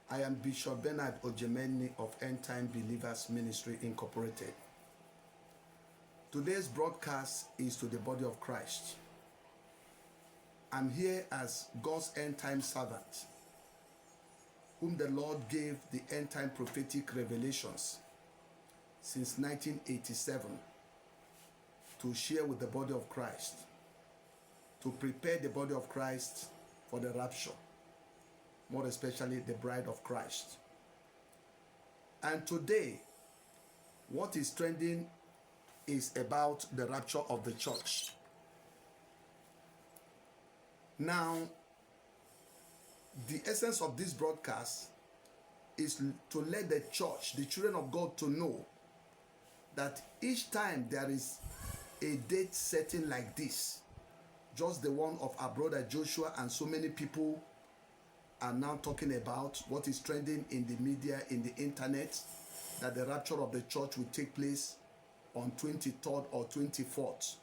I am Bishop Bernard Ojemeni of End Time Believers Ministry Incorporated. Today's broadcast is to the body of Christ. I'm here as God's end time servant, whom the Lord gave the end time prophetic revelations since 1987 to share with the body of Christ, to prepare the body of Christ for the rapture, more especially the bride of Christ. And today, what is trending is about the rapture of the church. Now, the essence of this broadcast is to let the church, the children of God, to know that each time there is a date setting like this, just the one of our brother Joshua and so many people are now talking about, what is trending in the media, in the internet, that the rapture of the church will take place on 23rd or 24th.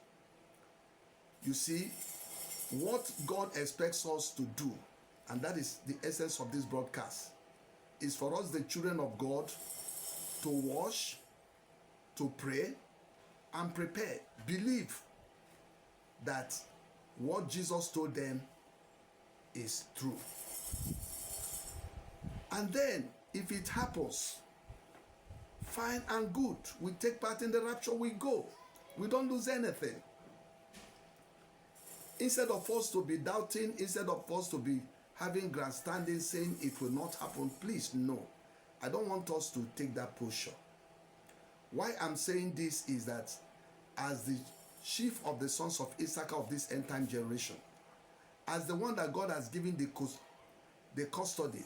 You see, what God expects us to do, and that is the essence of this broadcast, is for us, the children of God, to watch, to pray, and prepare. Believe that what Jesus told them is true. And then, if it happens, fine and good. We take part in the rapture, we go. We don't lose anything. Instead of us to be doubting, instead of us to be having grandstanding saying it will not happen, please, no. I don't want us to take that posture. Why I'm saying this is that as the chief of the sons of Issachar of this end time generation, as the one that God has given the custody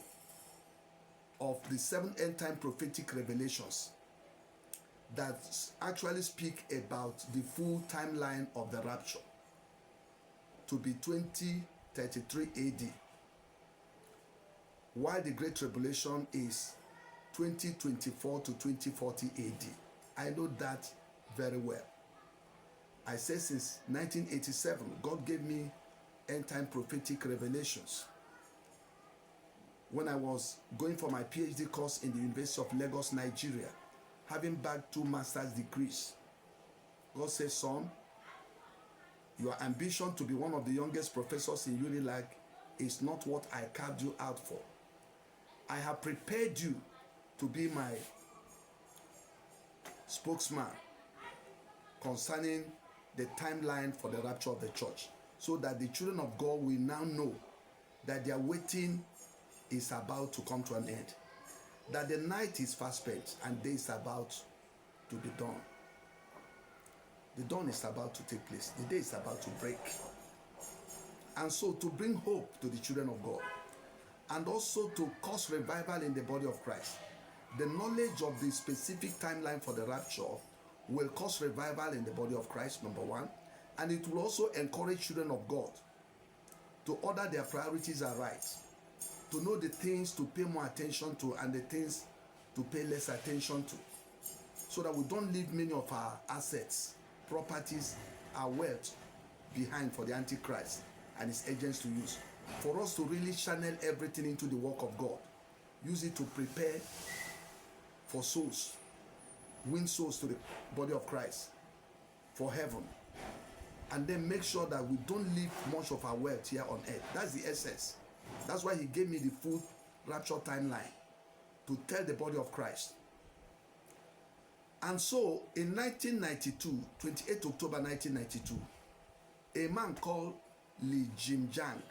of the 7 end time prophetic revelations that actually speak about the full timeline of the rapture to be 2033 AD, while the Great Tribulation is 2024 to 2040 AD. I know that very well. I say since 1987, God gave me end time prophetic revelations. When I was going for my PhD course in the University of Lagos, Nigeria, having bagged 2 master's degrees, God says, son, your ambition to be one of the youngest professors in UNILAG is not what I carved you out for. I have prepared you to be my spokesman concerning the timeline for the rapture of the church, so that the children of God will now know that their waiting is about to come to an end, that the night is fast spent and day is about to be done. The dawn is about to take place. The day is about to break. And so to bring hope to the children of God, and also to cause revival in the body of Christ, the knowledge of the specific timeline for the rapture will cause revival in the body of Christ, number one, and it will also encourage children of God to order their priorities aright, to know the things to pay more attention to and the things to pay less attention to, so that we don't leave many of our assets, properties, our wealth behind for the Antichrist and his agents to use. For us to really channel everything into the work of God, use it to prepare for souls, win souls to the body of Christ, for heaven, and then make sure that we don't leave much of our wealth here on earth. That's the essence. That's why he gave me the full rapture timeline, to tell the body of Christ. And so in 1992, 28 October 1992, a man called Lee Jim Jang,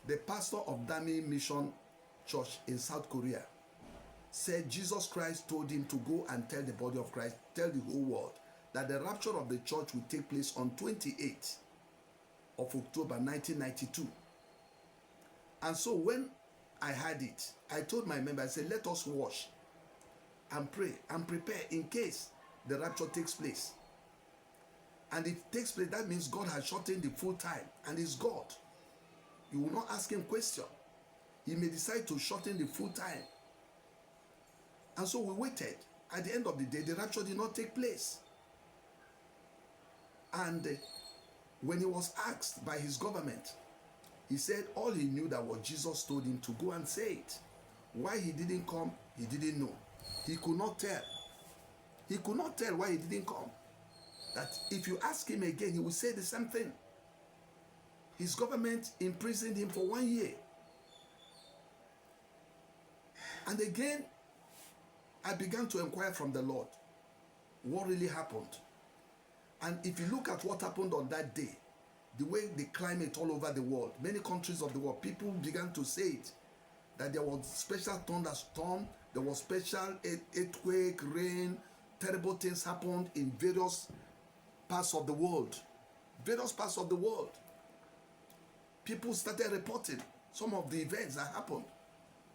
the pastor of Dami Mission Church in South Korea, said Jesus Christ told him to go and tell the body of Christ, tell the whole world, that the rapture of the church will take place on 28th of October 1992. And so when I heard it, I told my members, I said, let us watch and pray and prepare in case the rapture takes place. And if it takes place, that means God has shortened the full time, and is God. You will not ask him question. He may decide to shorten the full time. And so we waited. At the end of the day, the rapture did not take place. And when he was asked by his government, he said all he knew that what Jesus told him to go and say it. Why he didn't come, he didn't know. He could not tell. He could not tell why he didn't come. That if you ask him again, he will say the same thing. His government imprisoned him for 1 year. And again, I began to inquire from the Lord what really happened. And if you look at what happened on that day, the way the climate all over the world, many countries of the world, people began to say it, that there was special thunderstorm, there was special earthquake, rain, terrible things happened in various parts of the world. Various parts of the world. People started reporting some of the events that happened,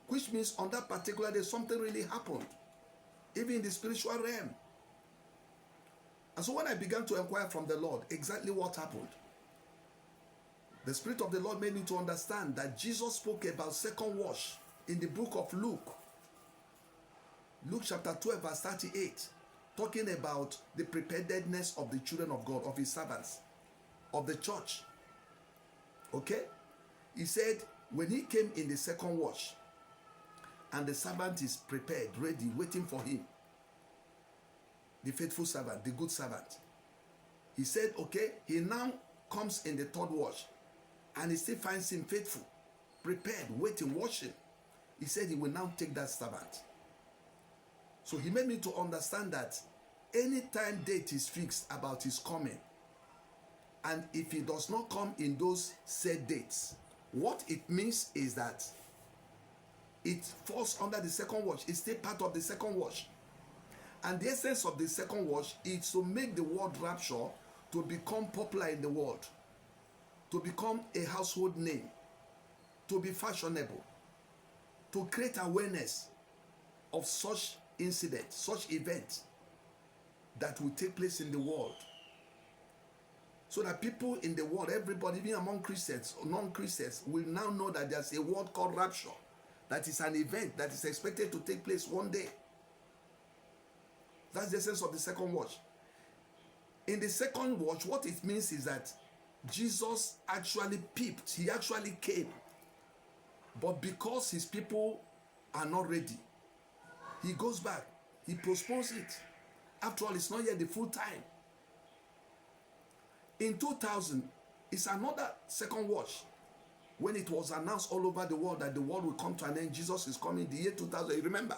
which means on that particular day, something really happened, even in the spiritual realm. And so when I began to inquire from the Lord exactly what happened, the Spirit of the Lord made me to understand that Jesus spoke about second wash in the book of Luke. Luke chapter 12 verse 38, talking about the preparedness of the children of God, of his servants, of the church. Okay? He said, when he came in the second wash, and the servant is prepared, ready, waiting for him, the faithful servant, the good servant, he said, okay, he now comes in the third wash, and he still finds him faithful, prepared, waiting, watching. He said he will now take that servant. So he made me to understand that anytime date is fixed about his coming, and if he does not come in those set dates, what it means is that it falls under the second watch. It's still part of the second watch. And the essence of the second watch is to make the word rapture to become popular in the world, to become a household name, to be fashionable, to create awareness of such incidents, such events that will take place in the world. So that people in the world, everybody, even among Christians or non-Christians, will now know that there's a word called rapture. That is an event that is expected to take place one day. That's the essence of the second watch. In the second watch, what it means is that Jesus actually peeped. He actually came. But because his people are not ready, he goes back. He postpones it. After all, it's not yet the full time. In 2000, it's another second watch. When it was announced all over the world that the world will come to an end, Jesus is coming, the year 2000, you remember?